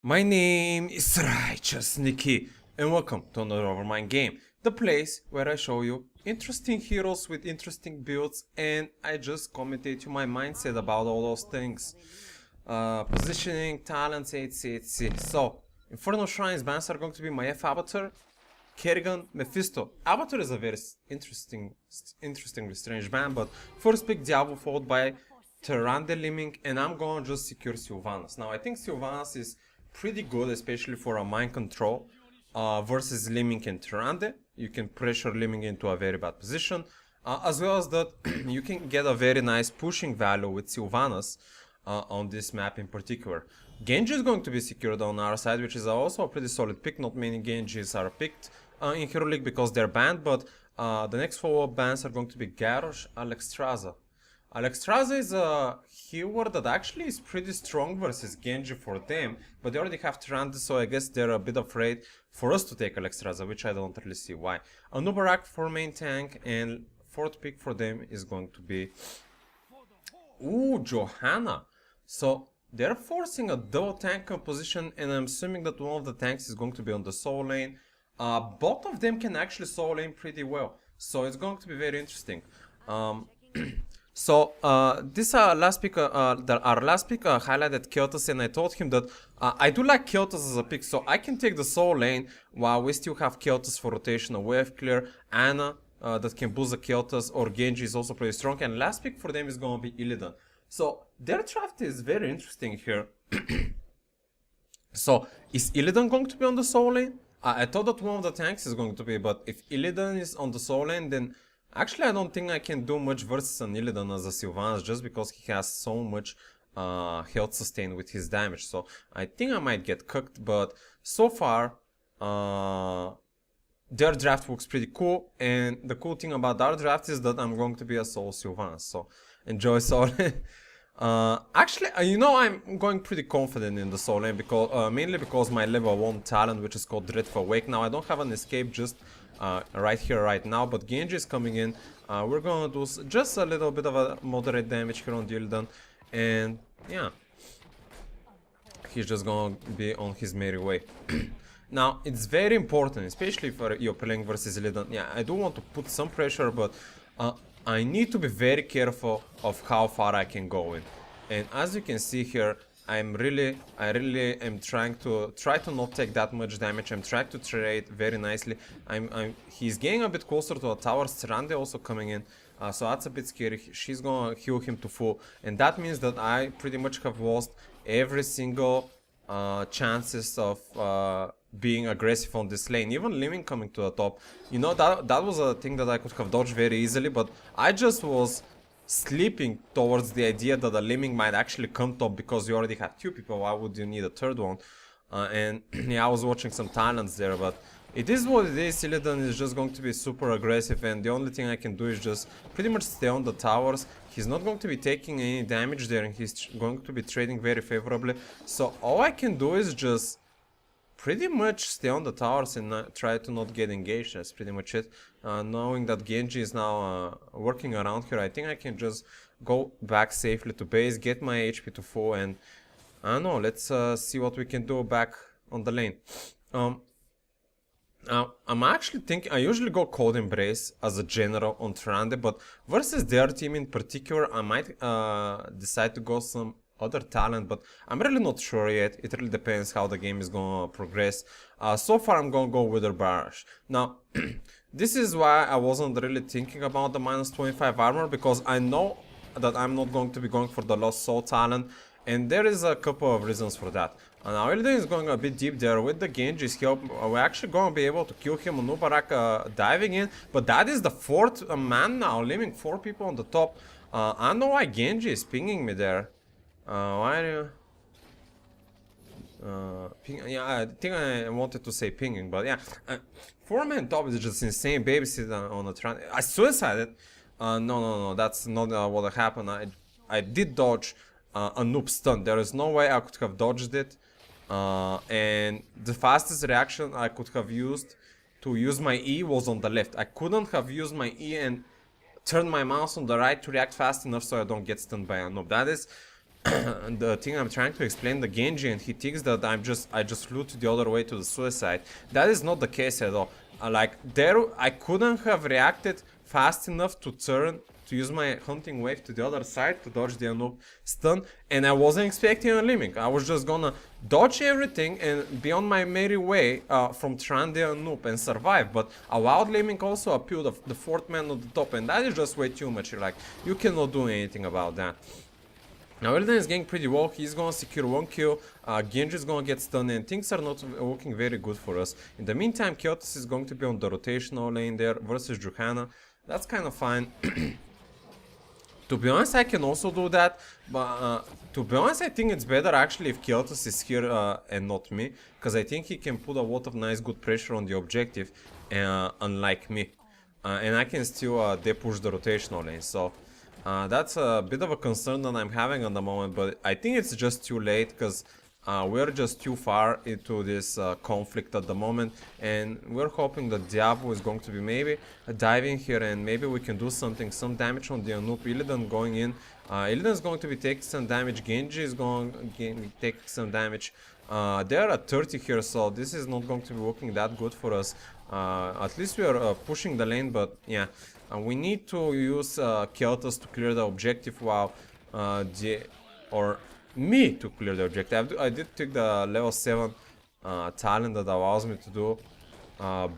My name is RighteousNicky and welcome to another Overmind game, the place where I show you interesting heroes with interesting builds and I just commentate you my mindset about all those things. Positioning, talents, etc. So, Infernal Shrines bans are going to be my F Avatar, Kerrigan, Mephisto. Avatar is a very interestingly strange ban, but first pick Diablo followed by Tyrande Liming and I'm going to just secure Sylvanas. Now I think Sylvanas is pretty good, especially for a mind control versus Liming and Tyrande. You can pressure Liming into a very bad position, as well as that you can get a very nice pushing value with Sylvanas on this map in particular. Genji is going to be secured on our side, which is also a pretty solid pick. Not many Genjis are picked in Hero League because they're banned, but the next follow-up bans are going to be Garrosh, Alexstrasza. Alexstrasza is a healer that actually is pretty strong versus Genji for them, but they already have Tyrande, so I guess they're a bit afraid for us to take Alexstrasza, which I don't really see why. Anubarak for main tank, and fourth pick for them is going to be Johanna. So they're forcing a double tank composition, and I'm assuming that one of the tanks is going to be on the soul lane. Both of them can actually soul lane pretty well, so it's going to be very interesting. So this last pick, our last pick highlighted Keltas, and I told him that I do like Keltas as a pick, so I can take the soul lane while we still have Keltas for rotational wave clear, Ana that can boost the Keltas, or Genji is also pretty strong, and last pick for them is going to be Illidan. So their draft is very interesting here. So is Illidan going to be on the soul lane? I thought that one of the tanks is going to be, but if Illidan is on the soul lane, then actually I don't think I can do much versus an Illidan as a Sylvanas, just because he has so much health sustain with his damage. So I think I might get cooked, but so far their draft looks pretty cool, and the cool thing about our draft is that I'm going to be a solo Sylvanas, so enjoy soul lane. Actually, you know, I'm going pretty confident in the soul lane, because mainly because my level 1 talent, which is called Dreadful Wake. Now I don't have an escape just right here, right now, but Genji is coming in. We're gonna do just a little bit of a moderate damage here on Illidan, and yeah, he's just gonna be on his merry way. Now, it's very important, especially if you're playing versus Illidan. Yeah, I do want to put some pressure, but I need to be very careful of how far I can go in. And as you can see here, I really am trying to not take that much damage. I'm trying to trade very nicely. He's getting a bit closer to the towers. Tyrande also coming in, so that's a bit scary. She's gonna heal him to full, and that means that I pretty much have lost every single chances of being aggressive on this lane. Even Liming coming to the top, you know, that was a thing that I could have dodged very easily, but I just was sleeping towards the idea that the Liming might actually come top, because you already had 2 people. Why would you need a third one? And yeah, I was watching some talents there, but it is what it is. Illidan is just going to be super aggressive, and the only thing I can do is just pretty much stay on the towers. He's not going to be taking any damage there, and he's going to be trading very favorably. So all I can do is just pretty much stay on the towers and try to not get engaged. That's pretty much it. Knowing that Genji is now working around here, I think I can just go back safely to base, get my HP to full, and I don't know, let's see what we can do back on the lane. Now, I'm actually thinking, I usually go Cold Embrace as a general on Tyrande, but versus their team in particular, I might decide to go some other talent, but I'm really not sure yet. It really depends how the game is gonna progress. So far I'm gonna go Wither Barrage. Now, this is why I wasn't really thinking about the minus 25 armor, because I know that I'm not going to be going for the Lost Soul talent, and there is a couple of reasons for that. Now Illidan is going a bit deep there with the Genji's help. We're actually going to be able to kill him. Anubarak diving in, but that is the 4th man now, leaving 4 people on the top. I don't know why Genji is pinging me there. Why do you... yeah, I think I wanted to say pinging, but yeah. 4-man top is just insane. Babysit on the trend. I suicided. No, that's not what happened. I did dodge a noob stun. There is no way I could have dodged it. And the fastest reaction I could have used to use my E was on the left. I couldn't have used my E and turned my mouse on the right to react fast enough so I don't get stunned by a noob. That is the thing I'm trying to explain, the Genji, and he thinks that I just looted the other way to the suicide. That is not the case at all. Like there, I couldn't have reacted fast enough to turn to use my hunting wave to the other side to dodge the Anoop stun, and I wasn't expecting a Liming. I was just gonna dodge everything and be on my merry way from trying the Anoop and survive. But a wild Liming also appealed the fourth man on the top, and that is just way too much. Like you cannot do anything about that. Now Illidan is getting pretty well, he's gonna secure 1 kill, Genji is gonna get stunned, and things are not looking very good for us. In the meantime, Kyotos is going to be on the rotational lane there versus Juhana. That's kind of fine. To be honest, I can also do that, but to be honest, I think it's better actually if Kyotos is here and not me, because I think he can put a lot of nice good pressure on the objective, unlike me. And I can still depush the rotational lane, so that's a bit of a concern that I'm having at the moment, but I think it's just too late, because we're just too far into this conflict at the moment, and we're hoping that Diablo is going to be maybe diving here, and maybe we can do something, some damage on the Anoop. Illidan going in, Illidan is going to be taking some damage, Genji is going to take some damage. They are at 30 here, so this is not going to be working that good for us. At least we are pushing the lane, but yeah, we need to use Kyotos to clear the objective while me to clear the objective. I did take the level 7 talent that allows me to do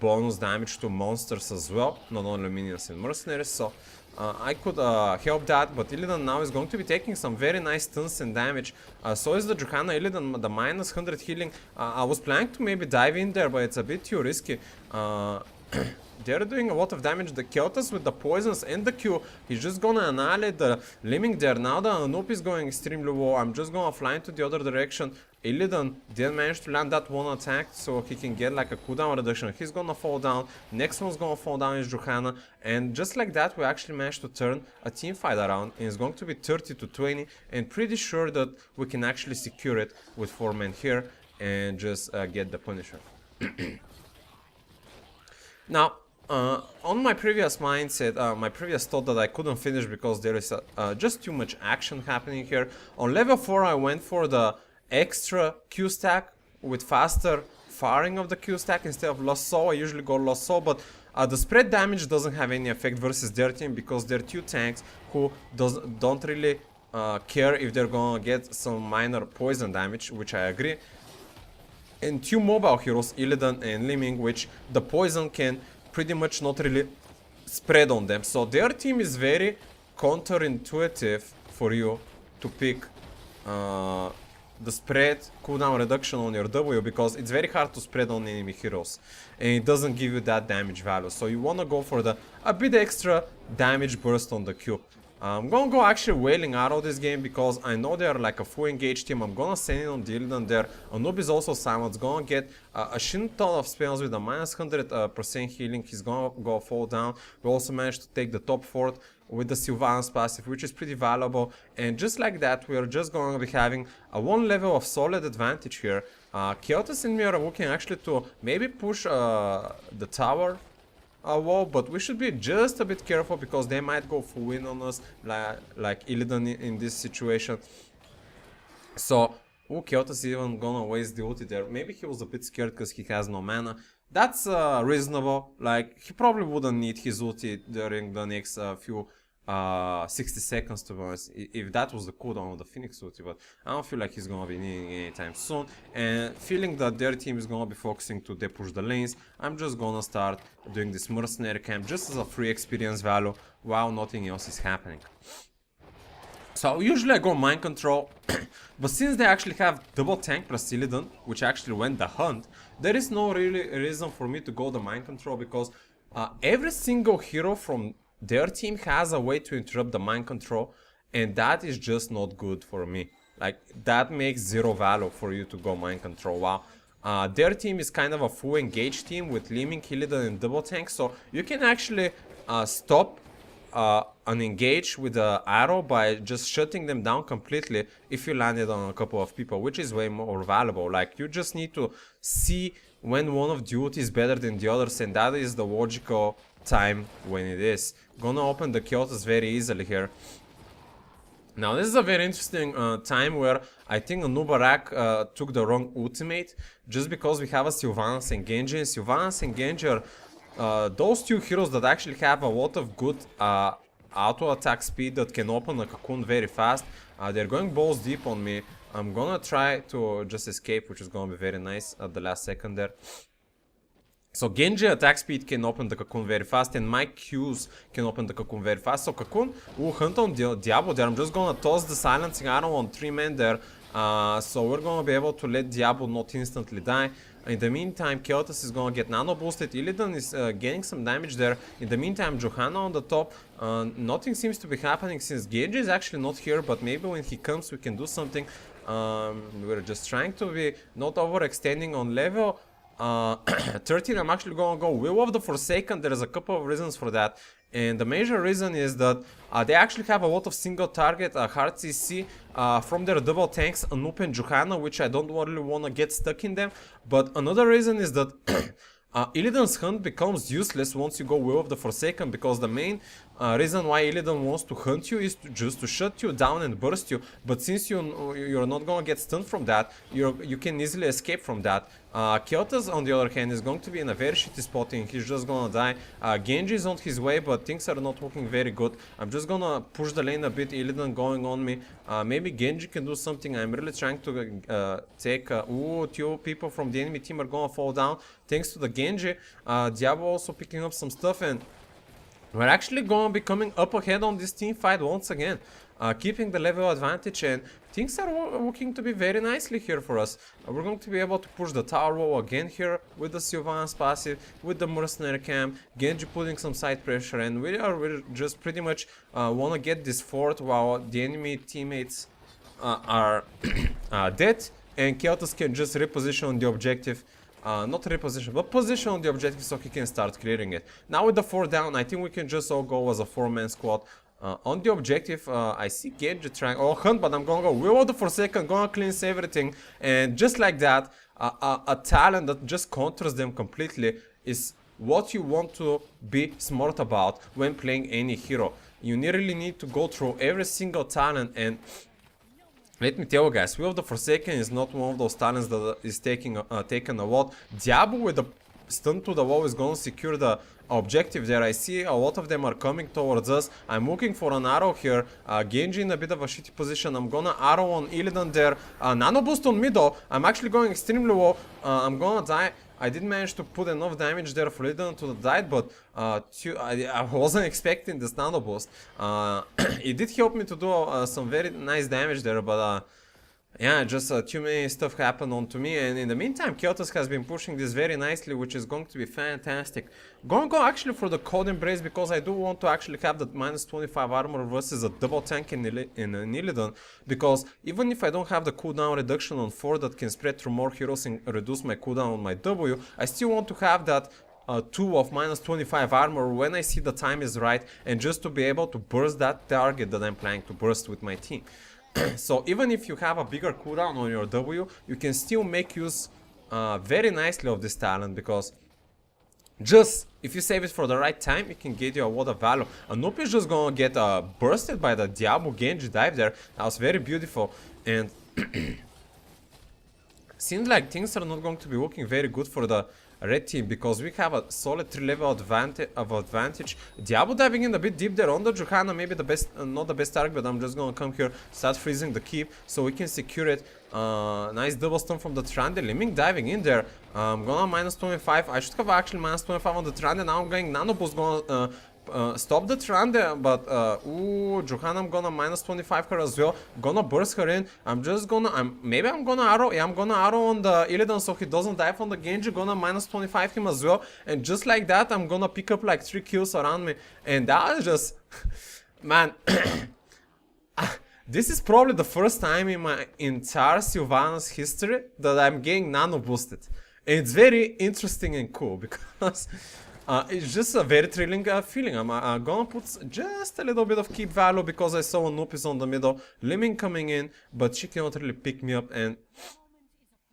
bonus damage to monsters as well, not only minions and mercenaries, so I could help that, but Illidan now is going to be taking some very nice stuns and damage. So is the Juhana. Illidan, the minus 100 healing. I was planning to maybe dive in there, but it's a bit too risky. They're doing a lot of damage. The Kyotos with the poisons and the Q, he's just gonna annihilate the Liming there. Now the Anoop is going extremely low. I'm just gonna fly into the other direction. Illidan didn't manage to land that one attack, so he can get like a cooldown reduction. He's gonna fall down. Next one's gonna fall down is Juhana. And just like that, we actually managed to turn a team fight around. And it's going to be 30 to 20. And pretty sure that we can actually secure it with 4 men here and just get the Punisher. Now, on my previous mindset, my previous thought that I couldn't finish because there is just too much action happening here. On level 4 I went for the extra Q stack with faster firing of the Q stack instead of Lost Soul. I usually go Lost Soul, but the spread damage doesn't have any effect versus their team because they're 2 tanks who don't really care if they're gonna get some minor poison damage, which I agree. And 2 mobile heroes, Illidan and Liming, which the poison can pretty much not really spread on them. So their team is very counterintuitive for you to pick the spread cooldown reduction on your W, because it's very hard to spread on enemy heroes and it doesn't give you that damage value. So you wanna go for a bit extra damage burst on the Q. I'm gonna go actually wailing out of this game because I know they're like a full engaged team. I'm gonna send it on the Illidan there. Anoop is also silent. It's gonna get a shit ton of spells with a minus 100% healing. He's gonna go fall down. We also managed to take the top fort with the Sylvanas passive, which is pretty valuable. And just like that, we're just going to be having a 1 level of solid advantage here. Kyotos and me are looking actually to maybe push the tower wall, but we should be just a bit careful because they might go full in on us, like Illidan in this situation. So, Kyotos even gonna waste the ulti there. Maybe he was a bit scared because he has no mana. That's reasonable. Like, he probably wouldn't need his ulti during the next few 60 seconds, to be honest, if that was the cooldown of the Phoenix ulti, but I don't feel like he's gonna be needing it anytime soon. And feeling that their team is gonna be focusing to depush the lanes, I'm just gonna start doing this mercenary camp just as a free experience value while nothing else is happening. So usually I go mind control, but since they actually have double tank plus Illidan, which actually went the hunt, there is no really reason for me to go the mind control, because every single hero from their team has a way to interrupt the mind control, and that is just not good for me. Like, that makes 0 value for you to go mind control. Wow. Their team is kind of a full engaged team with Liming, Illidan and double tank, so you can actually stop an engage with the arrow by just shutting them down completely if you landed on a couple of people, which is way more valuable. Like, you just need to see when one of the ult is better than the others, and that is the logical time when it is. Gonna open the Kyotos very easily here. Now this is a very interesting time where I think Nubarak took the wrong ultimate, just because we have a Sylvanas and Genji, and Sylvanas and Genji are those two heroes that actually have a lot of good auto attack speed that can open a cocoon very fast. They're going balls deep on me. I'm gonna try to just escape, which is gonna be very nice at the last second there. So Genji attack speed can open the cocoon very fast, and my Qs can open the cocoon very fast. So cocoon will hunt on Diablo there. I'm just gonna toss the silencing arrow on 3 men there. So we're gonna be able to let Diablo not instantly die. In the meantime, Keotus is gonna get nano boosted. Illidan is gaining some damage there. In the meantime, Johanna on the top. Nothing seems to be happening since Genji is actually not here, but maybe when he comes we can do something. We're just trying to be not overextending on level 13. I'm actually gonna go Will of the Forsaken. There's a couple of reasons for that, and the major reason is that they actually have a lot of single target hard CC from their double tanks, Anup and Johanna, which I don't really want to get stuck in them. But another reason is that Illidan's hunt becomes useless once you go Will of the Forsaken, because the main reason why Illidan wants to hunt you is just to shut you down and burst you. But since you're not gonna get stunned from that, you can easily escape from that. Keotus on the other hand is going to be in a very shitty spot, and he's just gonna die. Genji is on his way, but things are not looking very good. I'm just gonna push the lane a bit. Illidan going on me. Maybe Genji can do something. I'm really trying to take... ooh, 2 people from the enemy team are gonna fall down thanks to the Genji. Diablo also picking up some stuff, and we're actually gonna be coming up ahead on this team fight once again, keeping the level advantage, and things are looking to be very nicely here for us. We're going to be able to push the tower wall again here with the Sylvanas passive, with the mercenary camp, Genji putting some side pressure, and we're just pretty much wanna get this fort while the enemy teammates are dead, and Keotus can just reposition on the objective. Not reposition, but position on the objective so he can start clearing it. Now with the 4 down, I think we can just all go as a 4-man squad. On the objective, I see Genji trying... oh, hunt, but I'm gonna go Will of the Forsaken, gonna cleanse everything. And just like that, a talent that just counters them completely is what you want to be smart about when playing any hero. You really need to go through every single talent, and... let me tell you guys, Will of the Forsaken is not one of those talents that is taken a lot. Diablo with the stun to the wall is going to secure the objective there. I see a lot of them are coming towards us. I'm looking for an arrow here. Genji in a bit of a shitty position. I'm gonna arrow on Illidan there. Nano boost on middle. I'm actually going extremely low. I'm gonna die. I did manage to put enough damage there for Illidan to die, but I wasn't expecting this nano boost. It did help me to do some very nice damage there, but yeah, just too many stuff happened onto me, and in the meantime Keotus has been pushing this very nicely, which is going to be fantastic. Gonna go actually for the Cold Embrace, because I do want to actually have that minus 25 armor versus a double tank in Illidan, because even if I don't have the cooldown reduction on 4 that can spread through more heroes and reduce my cooldown on my W, I still want to have that 2 of minus 25 armor when I see the time is right, and just to be able to burst that target that I'm planning to burst with my team. So even if you have a bigger cooldown on your W, you can still make use very nicely of this talent, because just if you save it for the right time, it can get you a lot of value. Anup is just gonna get bursted by the Diablo Genji dive there. That was very beautiful, and seems like things are not going to be looking very good for the red team, because we have a solid 3 level advantage. Diablo diving in a bit deep there on the Johanna, maybe the best, not the best target, but I'm just gonna come here, start freezing the keep so we can secure it. Nice double stun from the Trande. Liming diving in there. I'm gonna minus 25. I should have actually minus 25 on the Trande. Now I'm going nano boost, gonna stop the Trande, but ooh, Johanna, I'm gonna minus 25 her as well. Gonna burst her in. I'm just gonna, maybe I'm gonna arrow. Yeah, I'm gonna arrow on the Illidan so he doesn't die from the Genji. Gonna minus 25 him as well. And just like that, I'm gonna pick up like 3 kills around me. And that is just, man. This is probably the first time in my entire Sylvanas history that I'm getting nano boosted. And it's very interesting and cool, because it's just a very thrilling feeling. I'm gonna put just a little bit of keep value, because I saw Anup is on the middle, Liming coming in, but she cannot really pick me up. And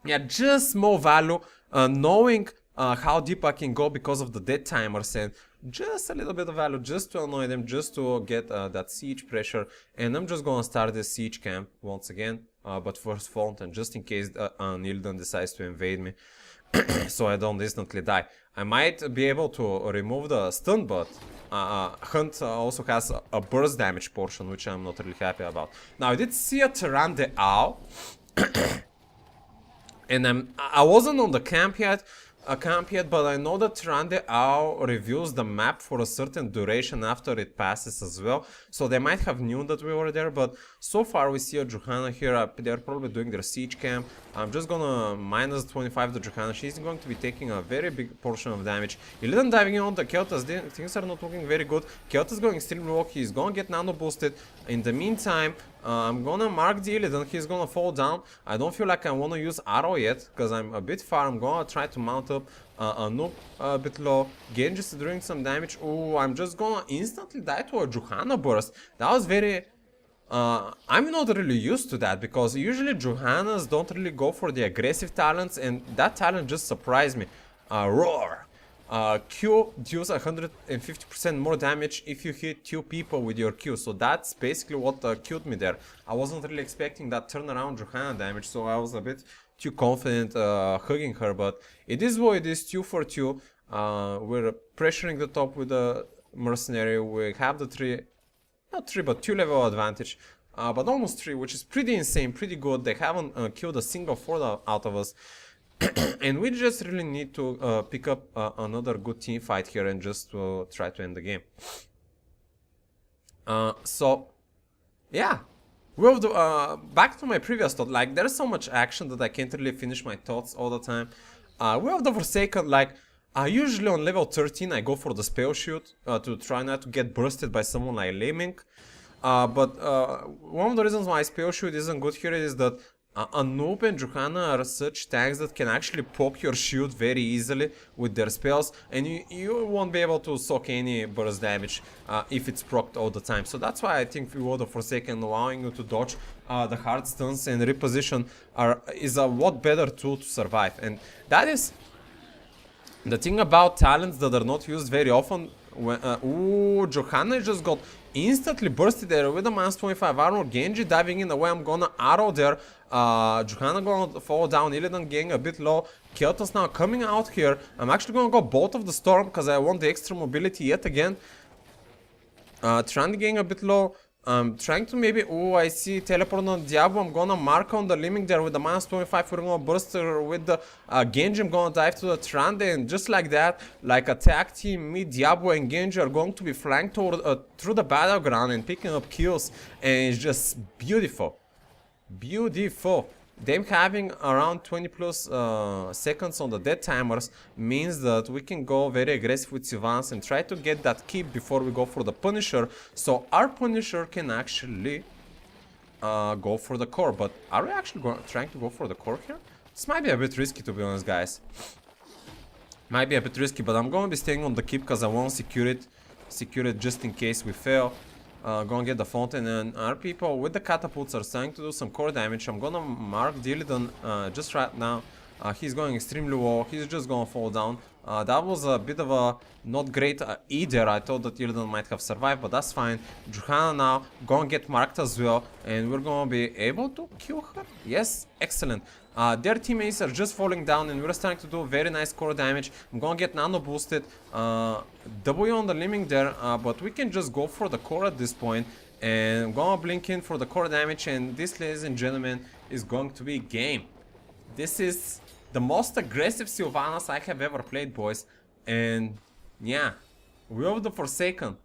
yeah, just more value, knowing how deep I can go because of the dead timers, and just a little bit of value, just to annoy them, just to get that siege pressure. And I'm just gonna start this siege camp once again, but first fountain, just in case Nildan decides to invade me, so I don't instantly die. I might be able to remove the stun, but Hunt also has a burst damage portion, which I'm not really happy about. Now, I did see a Tyran de Owl, and I wasn't on the camp yet, but I know that Tyran de Owl reviews the map for a certain duration after it passes as well, so they might have known that we were there, but so far we see a Johanna here. They're probably doing their siege camp. I'm just gonna minus 25 the Johanna. She's going to be taking a very big portion of damage. Illidan diving on the Keltas, things are not looking very good. Keltas going extremely low, he's gonna get nano boosted. In the meantime, I'm gonna mark the Illidan, he's gonna fall down. I don't feel like I wanna use arrow yet, because I'm a bit far. I'm gonna try to mount up a noob a bit low. Genji is doing some damage. Oh, I'm just gonna instantly die to a Johanna burst. That was very... I'm not really used to that, because usually Johannas don't really go for the aggressive talents, and that talent just surprised me. Roar! Q deals 150% more damage if you hit 2 people with your Q, so that's basically what killed me there. I wasn't really expecting that turnaround Johanna damage, so I was a bit too confident hugging her, but it is what it is, 2 for 2. We're pressuring the top with the mercenary. We have the not 3 but 2 level advantage, but almost 3, which is pretty insane, pretty good. They haven't killed a single 4 out of us. And we just really need to pick up another good team fight here and just try to end the game. So yeah, well, back to my previous thought, like there's so much action that I can't really finish my thoughts all the time. We have the Forsaken, like usually on level 13 I go for the spell shoot to try not to get bursted by someone like Laming. But one of the reasons why spell shoot isn't good here is that Anoop and Johanna are such tanks that can actually poke your shield very easily with their spells, and you won't be able to soak any burst damage if it's procced all the time. So that's why I think Reward of Forsaken, allowing you to dodge the hard stuns and reposition, is a lot better tool to survive. And that is the thing about talents that are not used very often. Ooh, Johanna just got instantly bursted there with a minus 25 armor. Genji diving in the way. I'm gonna arrow there. Johanna gonna fall down. Illidan getting a bit low. Keltas now coming out here. I'm actually gonna go both of the storm because I want the extra mobility yet again. Trying to getting a bit low. Trying to maybe... Oh, I see teleport on Diablo. I'm gonna mark on the limit there with the minus 25. We're gonna burst her with the Genji. I'm gonna dive to the Trande, and just like that, like a tag team, me, Diablo and Genji are going to be flanked through the battleground and picking up kills, and it's just beautiful. Beautiful. Them having around 20 plus seconds on the dead timers means that we can go very aggressive with Sylvanas and try to get that keep before we go for the Punisher, so our Punisher can actually go for the core. But are we actually trying to go for the core here? This might be a bit risky, to be honest, guys. Might be a bit risky, but I'm going to be staying on the keep because I want to secure it just in case we fail. Gonna get the fountain, and our people with the catapults are starting to do some core damage. I'm gonna mark Illidan just right now. He's going extremely low. He's just gonna fall down. That was a bit of a not great either. I thought that Illidan might have survived, but that's fine. Johanna now gonna get marked as well, and we're gonna be able to kill her. Yes, excellent. Their teammates are just falling down, and we're starting to do very nice core damage. I'm gonna get nano boosted. W on the liming there, but we can just go for the core at this point. And I'm gonna blink in for the core damage, and this, ladies and gentlemen, is going to be game. This is the most aggressive Sylvanas I have ever played, boys. And yeah, Will of the Forsaken.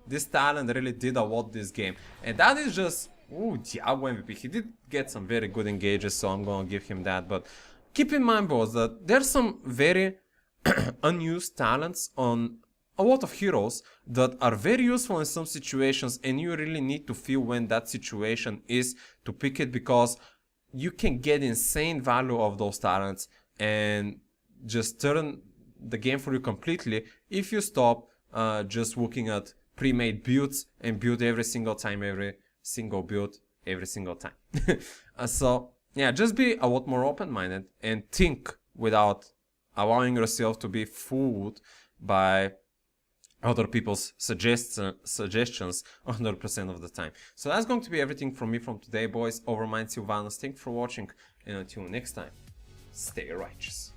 This talent really did a lot this game. And that is just... Ooh, Diablo MVP. He did get some very good engages, so I'm gonna give him that. But keep in mind, boys, that there's some very unused talents on a lot of heroes that are very useful in some situations, and you really need to feel when that situation is to pick it, because you can get insane value of those talents and just turn the game for you completely if you stop just looking at pre-made builds and build every single time, every single build every single time. So yeah, just be a lot more open-minded and think without allowing yourself to be fooled by other people's suggestions 100% of the time. So that's going to be everything from me from today, boys. Overmind, Sylvanas, thanks for watching, and until next time, stay righteous.